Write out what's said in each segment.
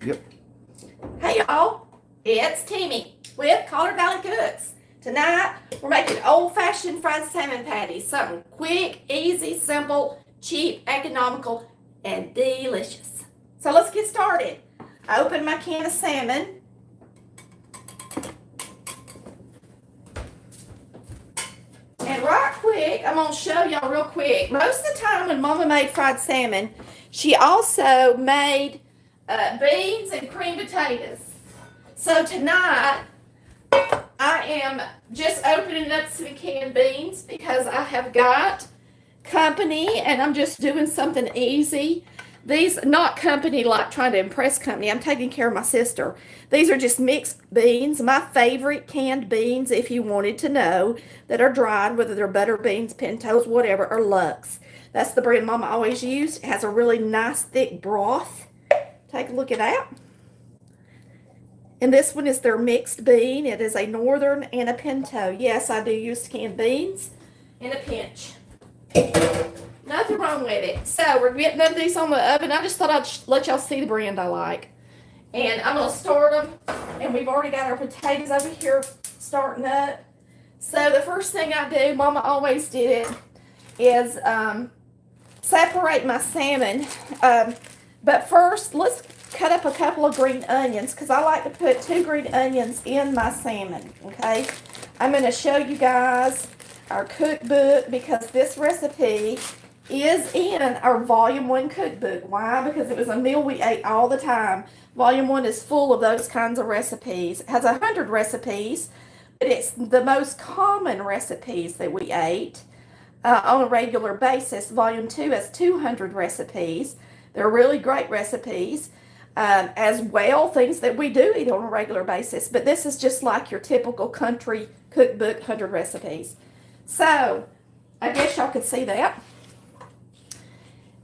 Yep. Hey y'all, it's Timmy with Collar Valley Cooks. Tonight we're making old-fashioned fried salmon patties. Something quick, easy, simple, cheap, economical, and delicious. So let's get started. I opened my can of salmon. And right quick, I'm going to show y'all real quick. Most of the time when Mama made fried salmon, she also made beans and cream potatoes. So tonight, I am just opening up some canned beans because I have got company and I'm just doing something easy. These, not company like trying to impress company. I'm taking care of my sister. These are just mixed beans, my favorite canned beans, if you wanted to know, that are dried, whether they're butter beans, pintos, whatever, or Lux. That's the brand Mama always used. It has a really nice thick broth. Take a look at that. And this one is their mixed bean. It is a northern and a pinto. Yes, I do use canned beans in a pinch. Nothing wrong with it. So we're getting up these on the oven. I just thought I'd let y'all see the brand I like. And I'm going to start them. And we've already got our potatoes over here starting up. So the first thing I do, Mama always did it, is separate my salmon. But first, let's cut up a couple of green onions because I like to put 2 green onions in my salmon, okay? I'm going to show you guys our cookbook because this recipe is in our Volume 1 cookbook. Why? Because it was a meal we ate all the time. Volume 1 is full of those kinds of recipes. It has 100 recipes, but it's the most common recipes that we ate on a regular basis. Volume 2 has 200 recipes. They're really great recipes as well, things that we do eat on a regular basis. But this is just like your typical country cookbook, 100 recipes. So, I guess y'all could see that.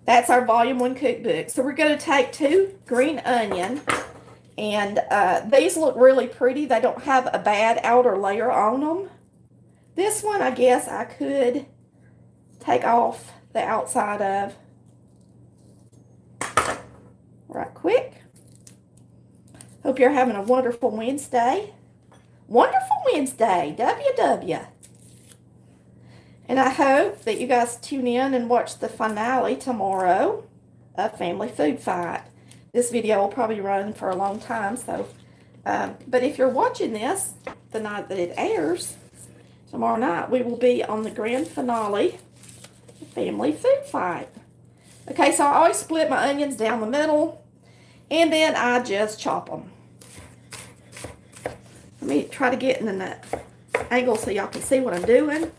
That's our Volume 1 cookbook. So we're going to take 2 green onion. And these look really pretty. They don't have a bad outer layer on them. This one, I guess I could take off the outside of right quick. Hope you're having a wonderful Wednesday. Wonderful Wednesday, WW. And I hope that you guys tune in and watch the finale tomorrow of Family Food Fight. This video will probably run for a long time, so but if you're watching this the night that it airs, tomorrow night we will be on the grand finale of Family Food Fight. Okay, so I always split my onions down the middle, and then I just chop them. Let me try to get in the angle so y'all can see what I'm doing.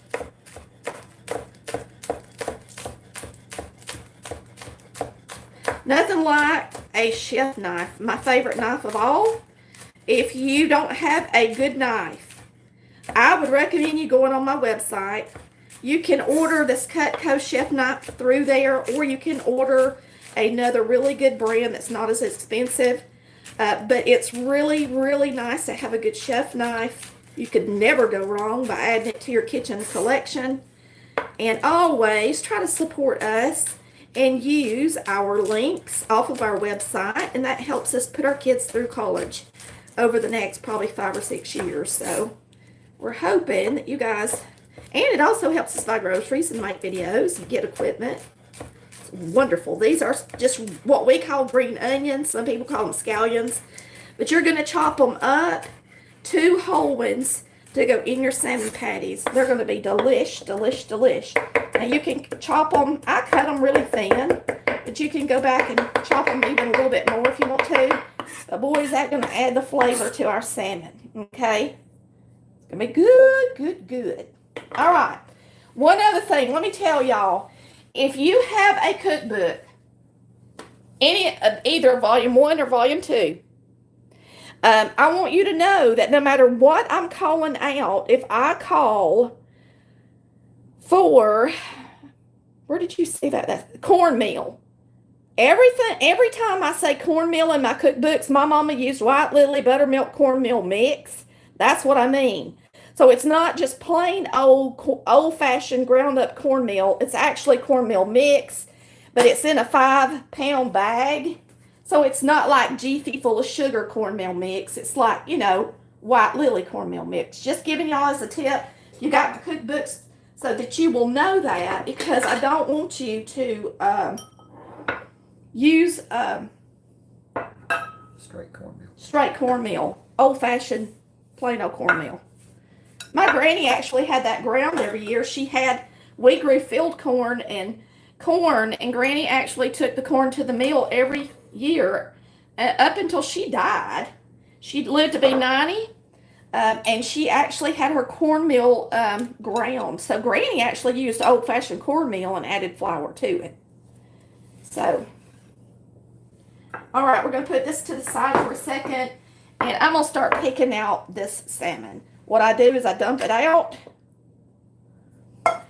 Nothing like a chef knife, my favorite knife of all. If you don't have a good knife, I would recommend you going on my website. You can order this Cutco chef knife through there, or you can order another really good brand that's not as expensive. But it's really, really nice to have a good chef knife. You could never go wrong by adding it to your kitchen collection. And always try to support us and use our links off of our website. And that helps us put our kids through college over the next probably 5 or 6 years. So we're hoping that you guys... And it also helps us buy groceries and make videos and get equipment. It's wonderful. These are just what we call green onions. Some people call them scallions. But you're going to chop them up, 2 whole ones, to go in your salmon patties. They're going to be delish, delish, delish. Now you can chop them. I cut them really thin. But you can go back and chop them even a little bit more if you want to. But boy, is that going to add the flavor to our salmon. Okay? It's going to be good, good, good. All right, one other thing, let me tell y'all, if you have a cookbook, either Volume 1 or Volume 2, I want you to know that no matter what I'm calling out, if I call for, where did you see that? That's cornmeal. Every time I say cornmeal in my cookbooks, my mama used White Lily buttermilk cornmeal mix. That's what I mean. So it's not just plain old-fashioned ground-up cornmeal. It's actually cornmeal mix, but it's in a 5-pound bag. So it's not like Jiffy full of sugar cornmeal mix. It's like, White Lily cornmeal mix. Just giving y'all as a tip. You got the cookbooks so that you will know that, because I don't want you to use straight cornmeal. Old-fashioned, plain old cornmeal. My granny actually had that ground every year. We grew field corn, and Granny actually took the corn to the mill every year up until she died. She lived to be 90, and she actually had her cornmeal ground. So Granny actually used old-fashioned cornmeal and added flour to it. So, all right, we're going to put this to the side for a second, and I'm going to start picking out this salmon. What I do is I dump it out,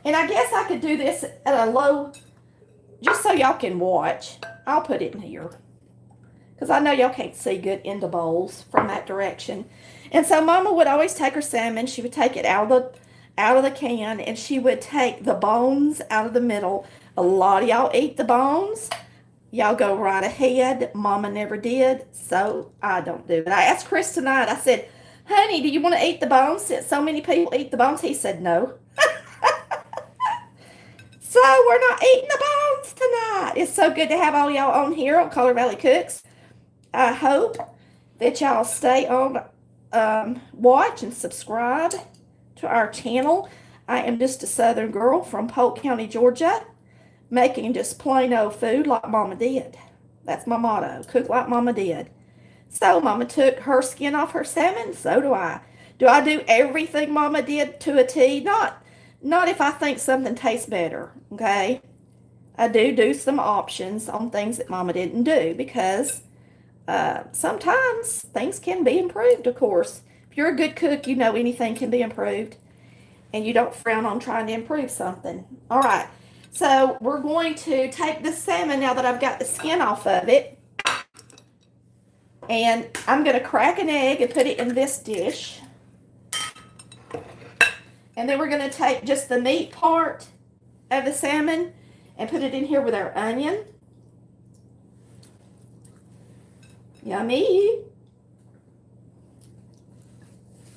and I guess I could do this at a low, just so y'all can watch. I'll put it in here, because I know y'all can't see good in the bowls from that direction. And so Mama would always take her salmon. She would take it out of the can, and she would take the bones out of the middle. A lot of y'all eat the bones. Y'all go right ahead. Mama never did, so I don't do it. I asked Chris tonight, I said, honey, do you want to eat the bones since so many people eat the bones? He said no. So we're not eating the bones tonight. It's so good to have all y'all on here on Color Valley Cooks. I hope that y'all stay on, watch and subscribe to our channel. I am just a Southern girl from Polk County, Georgia, making just plain old food like Mama did. That's my motto, cook like Mama did. So Mama took her skin off her salmon, so do I. Do I do everything Mama did to a T? Not if I think something tastes better, okay? I do some options on things that Mama didn't do, because sometimes things can be improved, of course. If you're a good cook, you know anything can be improved, and you don't frown on trying to improve something. All right, so we're going to take the salmon now that I've got the skin off of it, and I'm going to crack an egg and put it in this dish. And then we're going to take just the meat part of the salmon and put it in here with our onion. Yummy.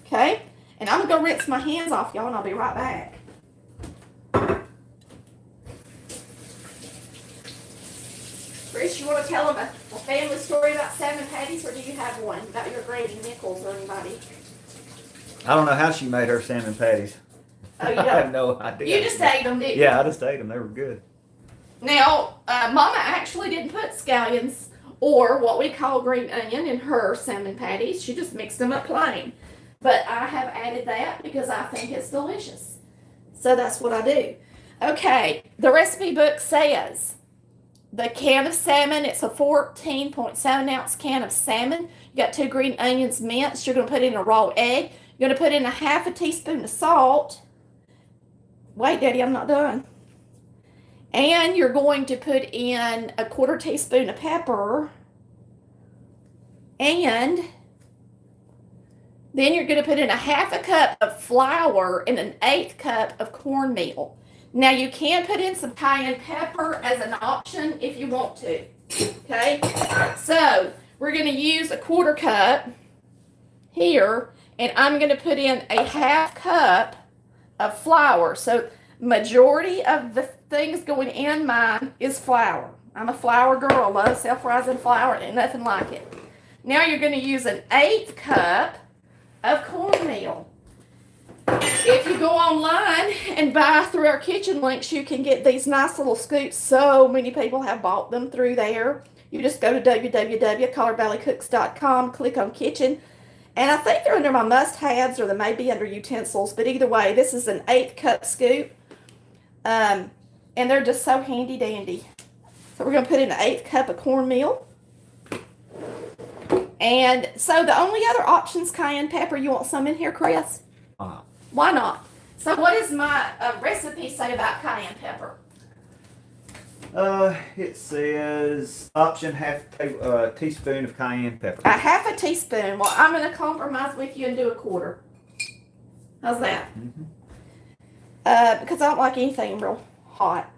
Okay. And I'm going to go rinse my hands off, y'all, and I'll be right back. Chris, you want to tell them a family story about Salmon Patties, or do you have one about your Granny Nichols or anybody? I don't know how she made her salmon patties. Oh, you don't? I have no idea. You just ate them, didn't you? Yeah, I just ate them. They were good. Now, Mama actually didn't put scallions or what we call green onion in her salmon patties. She just mixed them up plain. But I have added that because I think it's delicious. So that's what I do. Okay, the recipe book says the can of salmon, it's a 14.7 ounce can of salmon. You got 2 green onions minced. You're going to put in a raw egg. You're going to put in a half a teaspoon of salt. Wait, Daddy, I'm not done. And you're going to put in a 1/4 teaspoon of pepper. And then you're going to put in a half a cup of flour and an 1/8 cup of cornmeal. Now, you can put in some cayenne pepper as an option if you want to. Okay? So, we're going to use a 1/4 cup here. And I'm going to put in a half cup of flour. So majority of the things going in mine is flour. I'm a flour girl. I love self-rising flour. Ain't nothing like it. Now you're going to use an 1/8 cup of cornmeal. If you go online and buy through our kitchen links, you can get these nice little scoops. So many people have bought them through there. You just go to www.colorvalleycooks.com, click on kitchen. And I think they're under my must-haves, or they may be under utensils. But either way, this is an 1/8 cup scoop. And they're just so handy-dandy. So we're going to put in an 1/8 cup of cornmeal. And so the only other option is cayenne pepper. You want some in here, Chris? Why not? So what does my recipe say about cayenne pepper? It says option half teaspoon of cayenne pepper. A half a teaspoon. Well, I'm going to compromise with you and do a 1/4. How's that? Mm-hmm. Because I don't like anything real hot.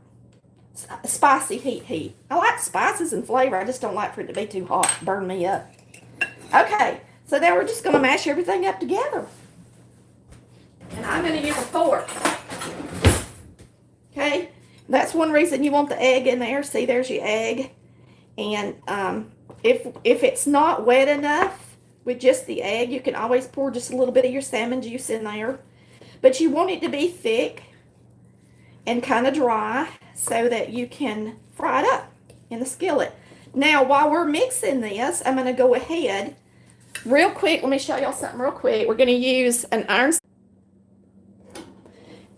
spicy heat. I like spices and flavor. I just don't like for it to be too hot. Burn me up. Okay, so now we're just going to mash everything up together. And I'm going to use a fork. Okay, that's one reason you want the egg in there. See, there's your egg. And if it's not wet enough with just the egg, you can always pour just a little bit of your salmon juice in there. But you want it to be thick and kind of dry so that you can fry it up in the skillet. Now, while we're mixing this, I'm going to go ahead real quick. Let me show y'all something real quick. We're going to use an iron.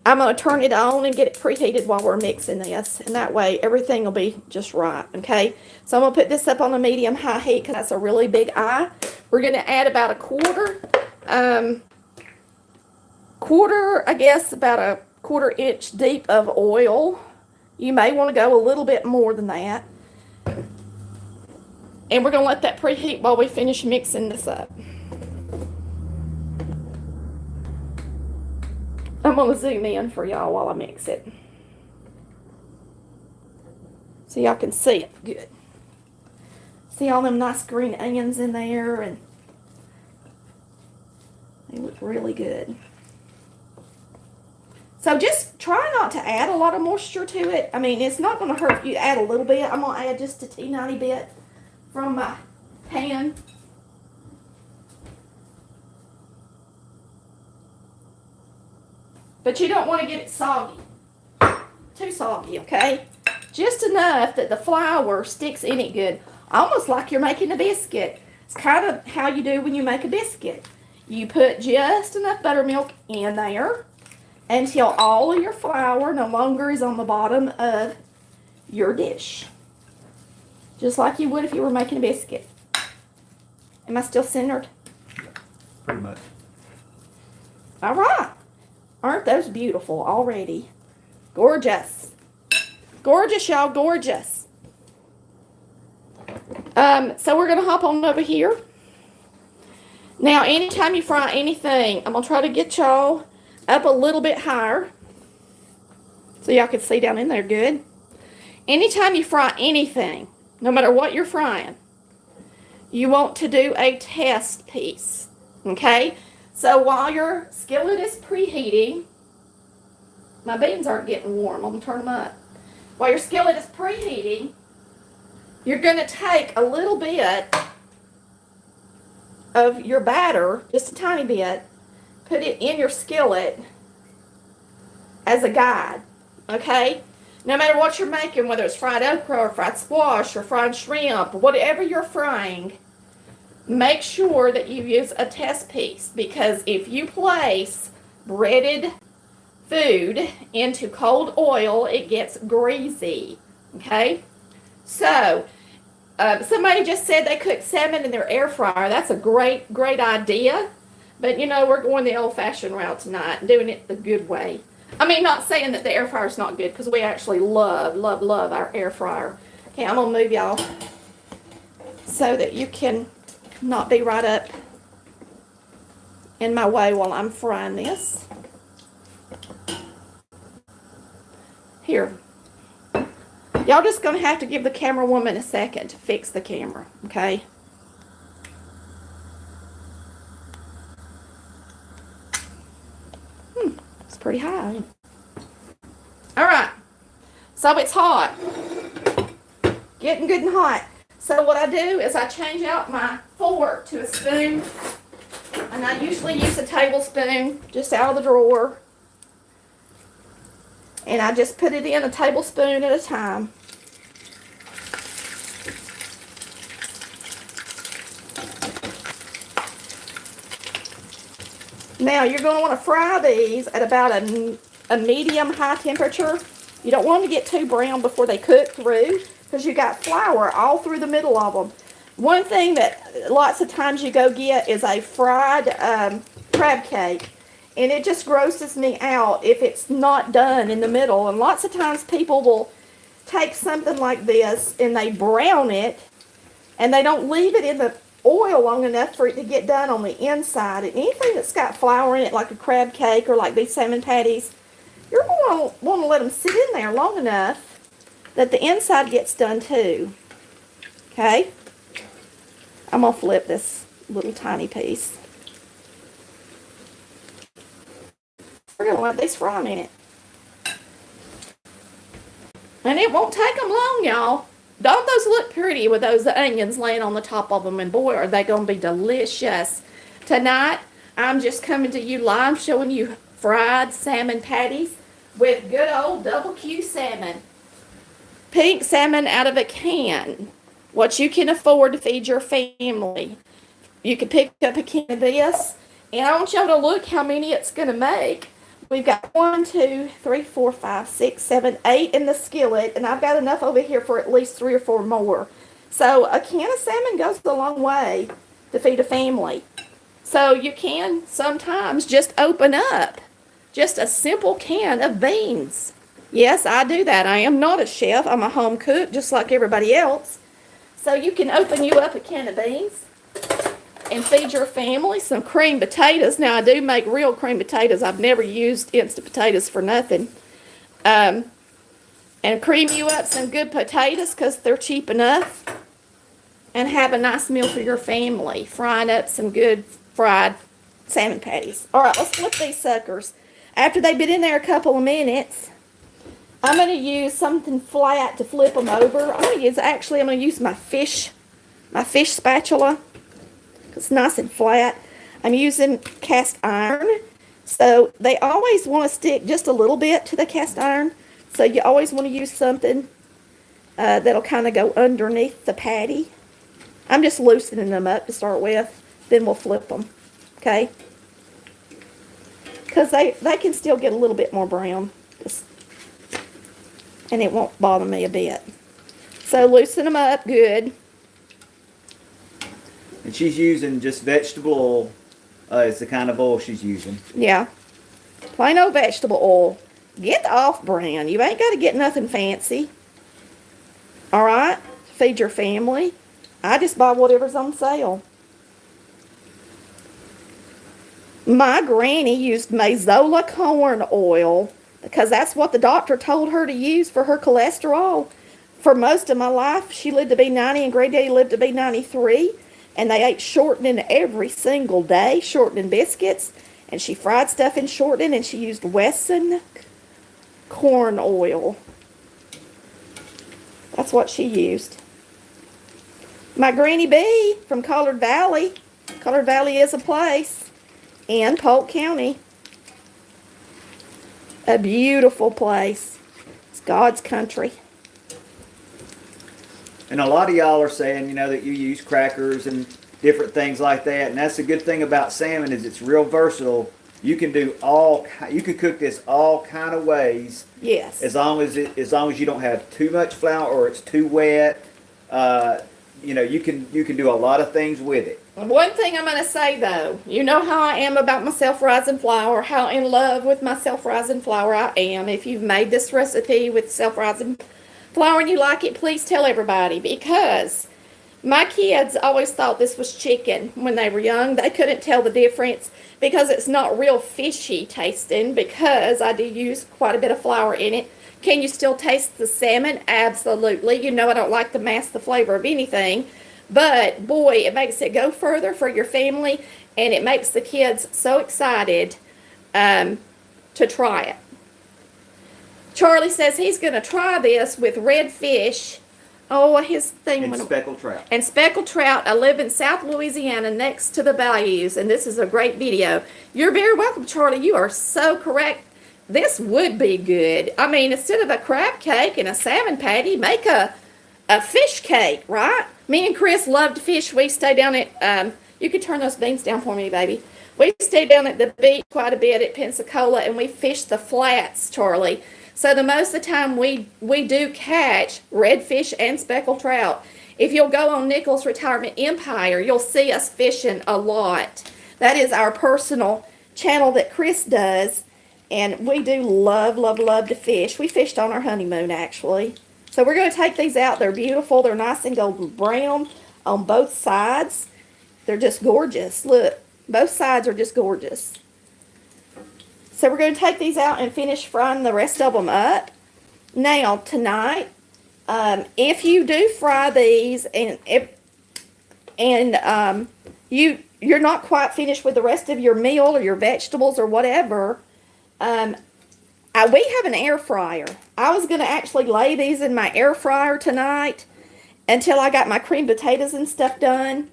I'm going to turn it on and get it preheated while we're mixing this. And that way, everything will be just right, okay? So I'm going to put this up on a medium-high heat because that's a really big eye. We're going to add about a quarter, I guess, about a 1/4 inch deep of oil. You may want to go a little bit more than that. And we're going to let that preheat while we finish mixing this up. I'm going to zoom in for y'all while I mix it, so y'all can see it good. See all them nice green onions in there, and they look really good. So just try not to add a lot of moisture to it. I mean, it's not going to hurt if you add a little bit. I'm going to add just a teeny bit from my pan. But you don't want to get it soggy. Too soggy, okay? Just enough that the flour sticks in it good. Almost like you're making a biscuit. It's kind of how you do when you make a biscuit. You put just enough buttermilk in there until all of your flour no longer is on the bottom of your dish. Just like you would if you were making a biscuit. Am I still centered? Pretty much. All right. Aren't those beautiful already? Gorgeous. Gorgeous, y'all. Gorgeous. So we're going to hop on over here. Now, anytime you fry anything, I'm going to try to get y'all up a little bit higher so y'all can see down in there good. Anytime you fry anything, no matter what you're frying, you want to do a test piece, okay? So while your skillet is preheating, my beans aren't getting warm. I'm going to turn them up. While your skillet is preheating, you're going to take a little bit of your batter, just a tiny bit, put it in your skillet as a guide, okay? No matter what you're making, whether it's fried okra or fried squash or fried shrimp, whatever you're frying, make sure that you use a test piece, because if you place breaded food into cold oil, it gets greasy, okay? So, somebody just said they cooked salmon in their air fryer. That's a great idea. But, you know, we're going the old-fashioned route tonight and doing it the good way. I mean, not saying that the air fryer is not good, because we actually love our air fryer. Okay, I'm going to move y'all so that you can not be right up in my way while I'm frying this. Here. Y'all just going to have to give the camera woman a second to fix the camera, okay? It's pretty high. All right. So it's hot. Getting good and hot. So what I do is I change out my fork to a spoon. And I usually use a tablespoon just out of the drawer. And I just put it in a tablespoon at a time. Now you're going to want to fry these at about a medium-high temperature. You don't want them to get too brown before they cook through, because you got flour all through the middle of them. One thing that lots of times you go get is a fried crab cake. And it just grosses me out if it's not done in the middle. And lots of times people will take something like this and they brown it. And they don't leave it in the oil long enough for it to get done on the inside. And anything that's got flour in it, like a crab cake or like these salmon patties, you're going to want to let them sit in there long enough that the inside gets done too. Okay? I'm going to flip this little tiny piece. We're going to let these fry a minute. And it won't take them long, y'all. Don't those look pretty with those onions laying on the top of them? And boy, are they going to be delicious. Tonight, I'm just coming to you live showing you fried salmon patties with good old double Q salmon. Pink salmon out of a can. What you can afford to feed your family. You can pick up a can of this. And I want y'all to look how many it's going to make. We've got 1, 2, 3, 4, 5, 6, 7, 8 in the skillet, and I've got enough over here for at least 3 or 4 more. So a can of salmon goes a long way to feed a family. So you can sometimes just open up just a simple can of beans. Yes, I do that. I am not a chef. I'm a home cook just like everybody else. So you can open you up a can of beans and feed your family some cream potatoes. Now, I do make real cream potatoes. I've never used instant potatoes for nothing. And cream you up some good potatoes because they're cheap enough. And have a nice meal for your family. Frying up some good fried salmon patties. All right, let's flip these suckers. After they've been in there a couple of minutes, I'm going to use something flat to flip them over. I'm going to use my fish spatula. It's nice and flat. I'm using cast iron. So they always want to stick just a little bit to the cast iron. So you always want to use something that'll kind of go underneath the patty. I'm just loosening them up to start with. Then we'll flip them. Okay? Because they can still get a little bit more brown. And it won't bother me a bit. So loosen them up good. And she's using just vegetable oil. It's the kind of oil she's using. Yeah. Plain old vegetable oil. Get the off-brand. You ain't got to get nothing fancy. Alright? Feed your family. I just buy whatever's on sale. My granny used Mazola corn oil because that's what the doctor told her to use for her cholesterol. For most of my life, she lived to be 90 and Granddaddy lived to be 93. And they ate shortening every single day, shortening biscuits. And she fried stuff in shortening, and she used Wesson corn oil. That's what she used. My Granny B from Collard Valley. Collard Valley is a place in Polk County. A beautiful place. It's God's country. And a lot of y'all are saying, that you use crackers and different things like that. And that's the good thing about salmon is it's real versatile. You can cook this all kind of ways. Yes. As long as you don't have too much flour or it's too wet. You can do a lot of things with it. One thing I'm going to say though, you know how I am about my self-rising flour, how in love with my self-rising flour I am. If you've made this recipe with self-rising flour and you like it, please tell everybody, because my kids always thought this was chicken when they were young. They couldn't tell the difference because it's not real fishy tasting because I do use quite a bit of flour in it. Can you still taste the salmon? Absolutely. You know I don't like to mask the flavor of anything, but boy, it makes it go further for your family, and it makes the kids so excited to try it. Charlie says he's going to try this with red fish. Oh, his thing. And speckled trout. And speckled trout. I live in South Louisiana next to the bayous, and this is a great video. You're very welcome, Charlie. You are so correct. This would be good. I mean, instead of a crab cake and a salmon patty, make a fish cake, right? Me and Chris loved fish. We stay down at, you could turn those beans down for me, baby. We stay down at the beach quite a bit at Pensacola, and we fish the flats, Charlie. So the most of the time we do catch redfish and speckled trout. If you'll go on Nichols Retirement Empire, you'll see us fishing a lot. That is our personal channel that Chris does. And we do love, love, love to fish. We fished on our honeymoon, actually. So we're going to take these out. They're beautiful. They're nice and golden brown on both sides. They're just gorgeous. Look, both sides are just gorgeous. So we're going to take these out and finish frying the rest of them up. Now, tonight, If you do fry these you're not quite finished with the rest of your meal or your vegetables or whatever, we have an air fryer. I was going to actually lay these in my air fryer tonight until I got my creamed potatoes and stuff done.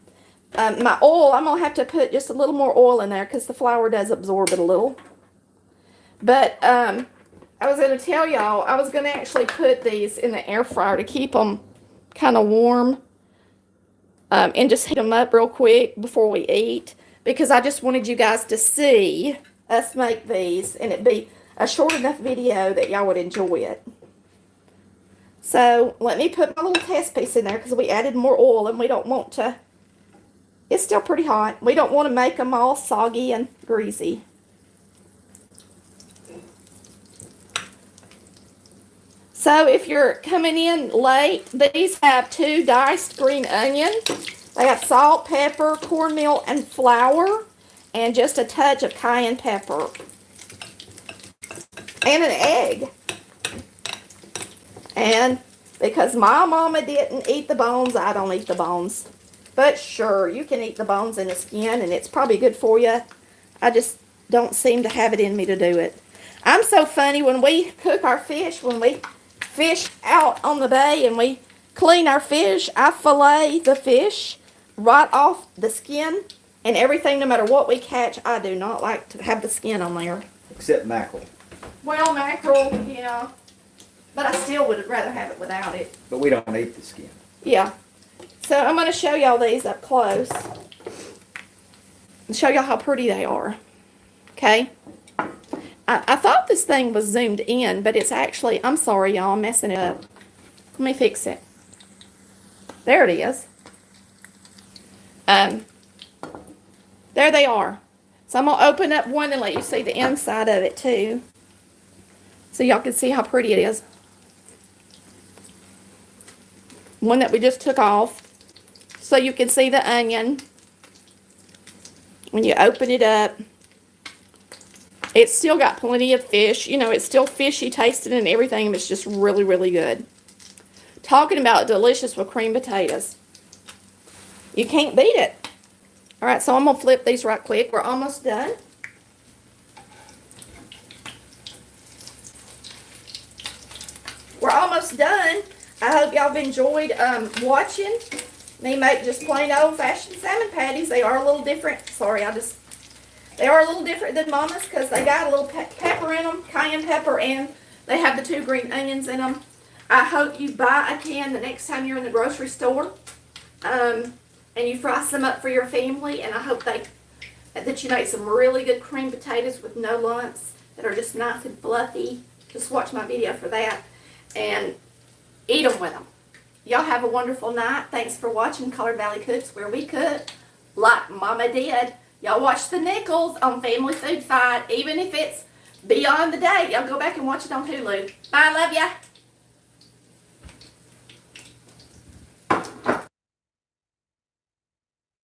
My oil, I'm going to have to put just a little more oil in there because the flour does absorb it a little. But I was going to tell y'all, I was going to actually put these in the air fryer to keep them kind of warm. And just heat them up real quick before we eat, because I just wanted you guys to see us make these, and it'd be a short enough video that y'all would enjoy it. So let me put my little test piece in there because we added more oil and we don't want to, it's still pretty hot. We don't want to make them all soggy and greasy. So if you're coming in late, these have 2 diced green onions. They have salt, pepper, cornmeal, and flour, and just a touch of cayenne pepper. And an egg. And because my mama didn't eat the bones, I don't eat the bones. But sure, you can eat the bones and the skin, and it's probably good for you. I just don't seem to have it in me to do it. I'm so funny when we cook our fish, when we fish out on the bay and we clean our fish, I fillet the fish right off the skin and everything. No matter what we catch, I do not like to have the skin on there. Except mackerel. Well, mackerel, yeah, but I still would rather have it without it. But we don't eat the skin. Yeah. So I'm going to show y'all these up close and show y'all how pretty they are. Okay. I thought this thing was zoomed in, but it's actually, I'm sorry, y'all, I'm messing it up. Let me fix it. There it is. There they are. So I'm going to open up one and let you see the inside of it, too. So y'all can see how pretty it is. One that we just took off. So you can see the onion. When you open it up, it's still got plenty of fish. You know, it's still fishy tasting and everything. But it's just really, really good. Talking about delicious with creamed potatoes. You can't beat it. All right, so I'm going to flip these right quick. We're almost done. We're almost done. I hope y'all have enjoyed watching me make just plain old-fashioned salmon patties. They are a little different. Sorry, they are a little different than Mama's because they got a little pepper in them, cayenne pepper, and they have the 2 green onions in them. I hope you buy a can the next time you're in the grocery store, and you fry some up for your family. And I hope that you make some really good creamed potatoes with no lumps that are just nice and fluffy. Just watch my video for that, and eat them with them. Y'all have a wonderful night. Thanks for watching Colored Valley Cooks, where we cook like Mama did. Y'all watch the Nichols on Family Food Fight. Even if it's beyond the date, y'all go back and watch it on Hulu. Bye, love ya.